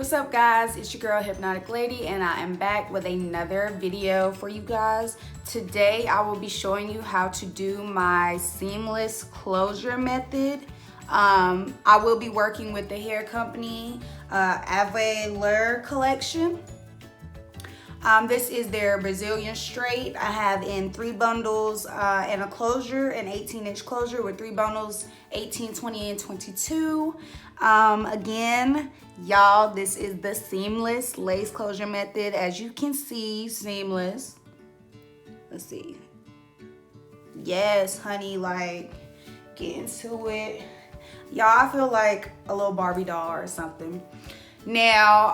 What's up guys, it's your girl Hypnotic Lady and I am back with another video for you guys. Today I will be showing you how to do my seamless closure method. I will be working with the hair company Aveler collection. This is their Brazilian straight. I have in 3 bundles and a closure, an 18-inch closure with 3 bundles, 18, 20, and 22. Again, y'all, this is the seamless lace closure method. As you can see, seamless. Let's see. Yes, honey, like, get into it. Y'all, I feel like a little Barbie doll or something. Now,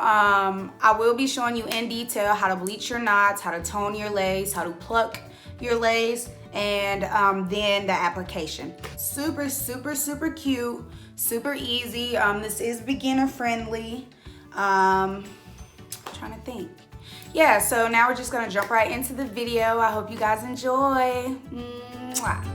I will be showing you in detail how to bleach your knots, how to tone your lace, how to pluck your lace, and then the application. Super, super, super cute, super easy. This is beginner friendly. Trying to think. Yeah, so now we're just gonna jump right into the video. I hope you guys enjoy. Mwah.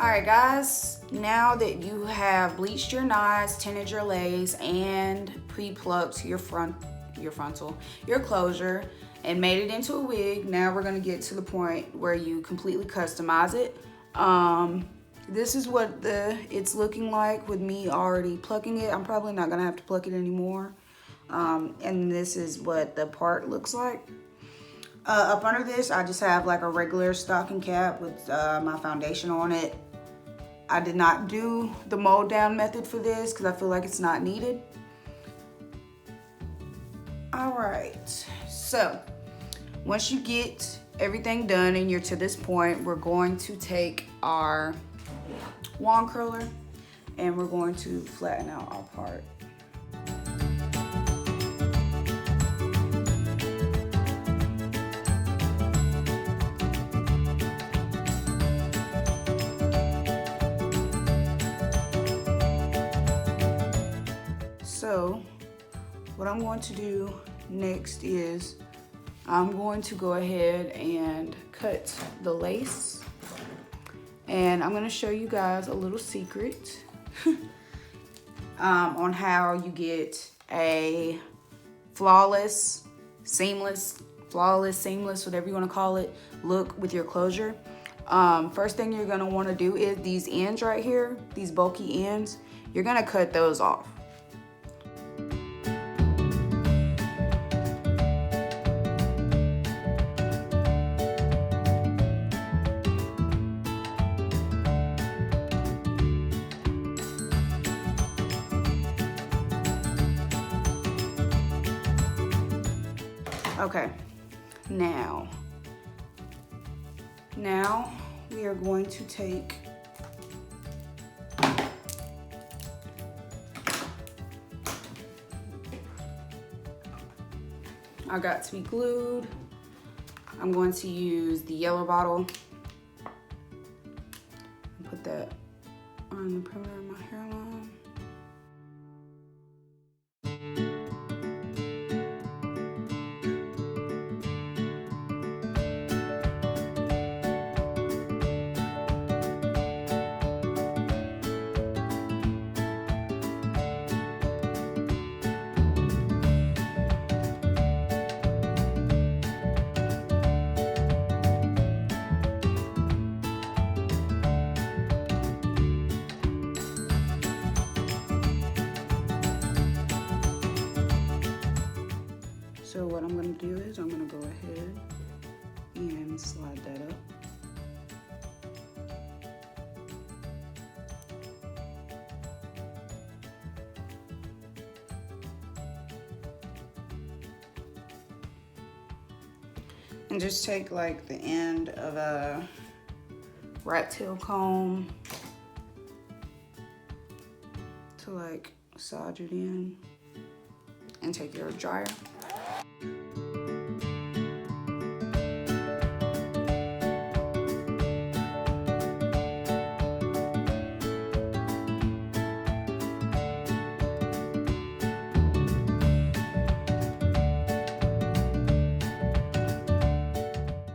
Alright guys, now that you have bleached your knots, tinted your lace, and pre-plucked your closure, and made it into a wig, now we're gonna get to the point where you completely customize it. This is what it's looking like with me already plucking it. I'm probably not gonna have to pluck it anymore. And this is what the part looks like. Up under this, I just have like a regular stocking cap with my foundation on it. I did not do the mold down method for this because I feel like it's not needed. All right, so once you get everything done and you're to this point, we're going to take our wand curler and we're going to flatten out our part. So what I'm going to do next is I'm going to go ahead and cut the lace, and I'm going to show you guys a little secret on how you get a flawless, seamless, whatever you want to call it, look with your closure. First thing you're going to want to do is these ends right here, these bulky ends, you're going to cut those off. Okay, now we are going to take our got to be glued. I'm going to use the yellow bottle and put that on the perimeter of my hairline. So what I'm going to do is I'm going to go ahead and slide that up. And just take like the end of a rat tail comb to like massage it in, and take your dryer.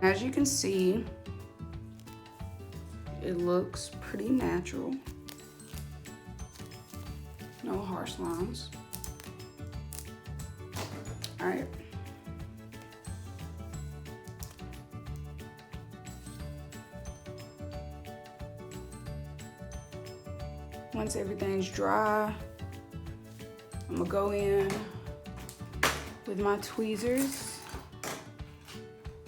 As you can see, it looks pretty natural. No harsh lines. All right. Once everything's dry, I'm gonna go in with my tweezers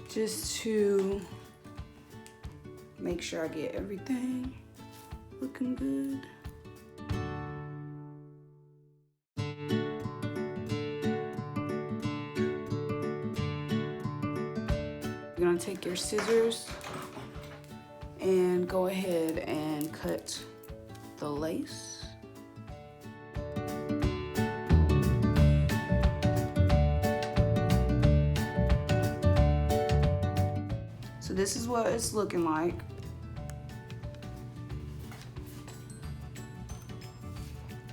just to make sure I get everything looking good. You're gonna take your scissors and go ahead and cut the lace. So this is what it's looking like.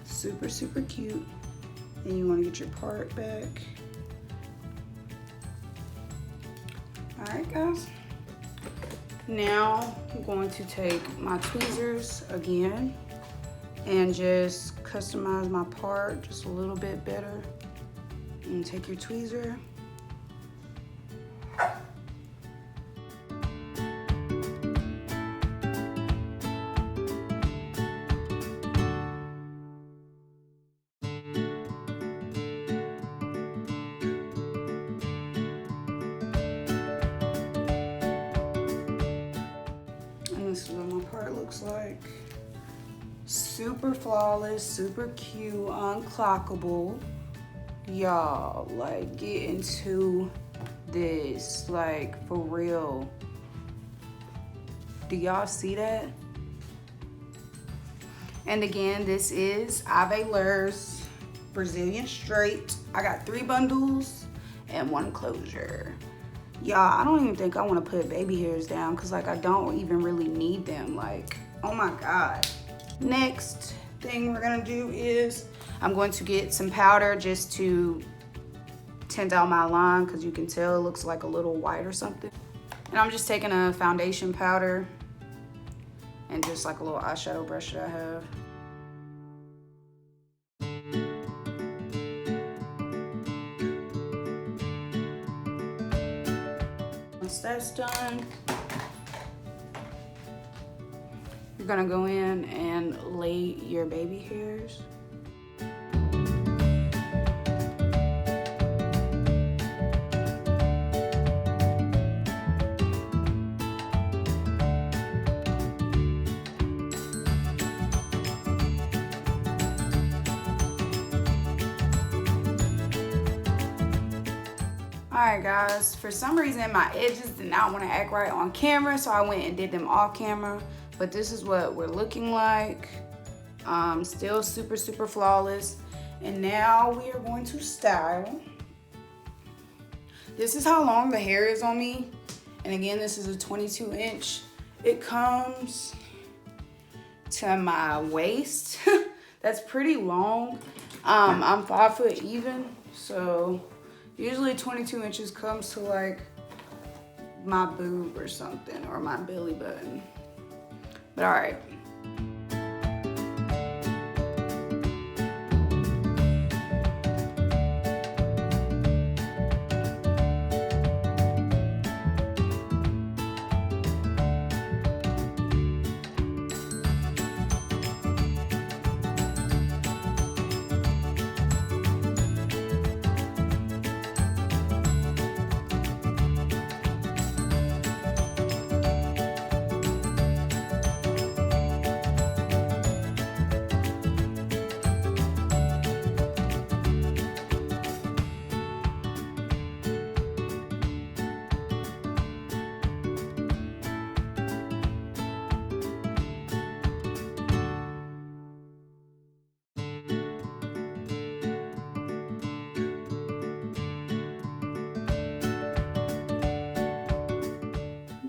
Super, super cute. And you want to get your part back. All right, guys. Now I'm going to take my tweezers again and just customize my part just a little bit better. And take your tweezer. And this is what my part looks like. Super flawless, super cute, unclockable. Y'all, like, get into this, like, for real. Do y'all see that? And again, this is Ave Lur's Brazilian Straight. I got 3 bundles and 1 closure. Y'all, I don't even think I want to put baby hairs down because, like, I don't even really need them. Like, oh my God. Next thing we're gonna do is I'm going to get some powder just to tint out my line because you can tell it looks like a little white or something. And I'm just taking a foundation powder and just like a little eyeshadow brush that I have. Once that's done, you're gonna go in and lay your baby hairs. Alright guys, for some reason my edges did not want to act right on camera, so I went and did them off camera. But this is what we're looking like. Still super, super flawless. And now we are going to style. This is how long the hair is on me. And again, this is a 22 inch. It comes to my waist. That's pretty long. I'm 5 foot even, so usually 22 inches comes to like my boob or something, or my belly button. But all right.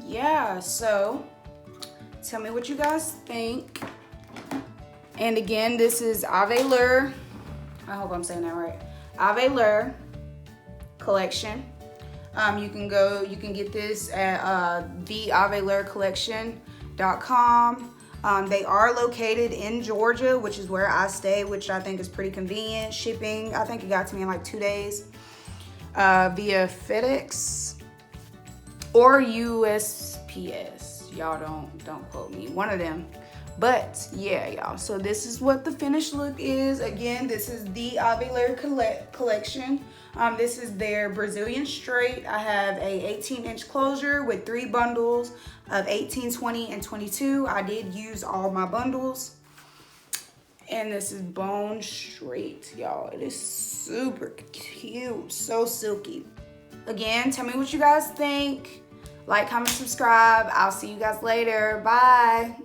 Yeah, so tell me what you guys think. And again, this is Ave Lur. I hope I'm saying that right. Ave Lur collection. You can get this at theavelurcollection.com. They are located in Georgia, which is where I stay, which I think is pretty convenient. Shipping, I think it got to me in like 2 days via FedEx or USPS. Y'all don't quote me, one of them. But yeah, y'all, so this is what the finished look is. Again, this is the Ave Lur collection. This is their Brazilian Straight. I have a 18-inch closure with 3 bundles of 18, 20, and 22. I did use all my bundles. And this is bone straight, y'all. It is super cute, so silky. Again, tell me what you guys think. Like, comment, subscribe. I'll see you guys later. Bye.